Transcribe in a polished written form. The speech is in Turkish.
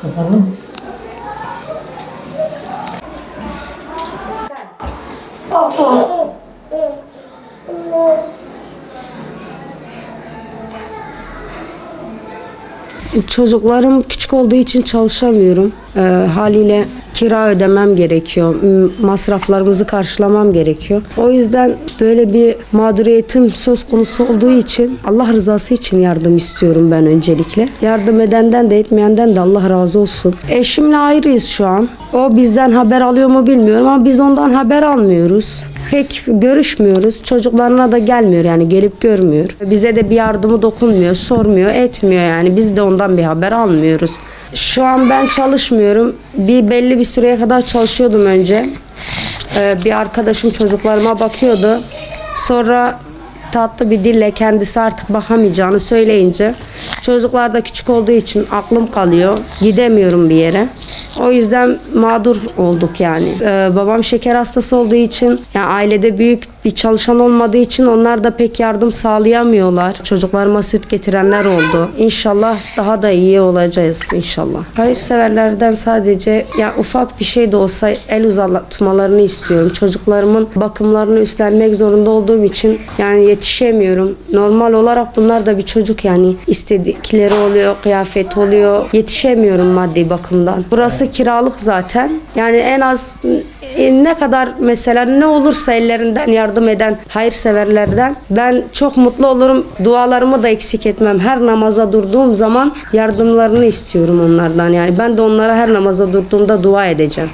Kapanın. Çocuklarım küçük olduğu için çalışamıyorum. Haliyle kira ödemem gerekiyor. Masraflarımızı karşılamam gerekiyor. O yüzden böyle bir mağduriyetim söz konusu olduğu için Allah rızası için yardım istiyorum ben öncelikle. Yardım edenden de etmeyenden de Allah razı olsun. Eşimle ayrıyız şu an. O bizden haber alıyor mu bilmiyorum ama biz ondan haber almıyoruz. Pek görüşmüyoruz. Çocuklarına da gelmiyor yani gelip görmüyor. Bize de bir yardımı dokunmuyor, sormuyor, etmiyor yani. Biz de ondan bir haber almıyoruz. Şu an ben çalışmıyorum. Belli bir süreye kadar çalışıyordum önce. Bir arkadaşım çocuklarıma bakıyordu. Sonra tatlı bir dille kendisi artık bakamayacağını söyleyince çocuklar da küçük olduğu için aklım kalıyor. Gidemiyorum bir yere. O yüzden mağdur olduk yani. Babam şeker hastası olduğu için yani ailede büyük bir çalışan olmadığı için onlar da pek yardım sağlayamıyorlar. Çocuklarıma süt getirenler oldu. İnşallah daha da iyi olacağız inşallah. Hayırseverlerden sadece yani ufak bir şey de olsa el uzatmalarını istiyorum. Çocuklarımın bakımlarını üstlenmek zorunda olduğum için yani yetişemiyorum. Normal olarak bunlar da bir çocuk yani istedikleri oluyor, kıyafet oluyor. Yetişemiyorum maddi bakımdan. Burası kiralık zaten. Yani en az ne kadar mesela ne olursa ellerinden yardım eden hayırseverlerden ben çok mutlu olurum. Dualarımı da eksik etmem. Her namaza durduğum zaman yardımlarını istiyorum onlardan. Yani ben de onlara her namaza durduğumda dua edeceğim.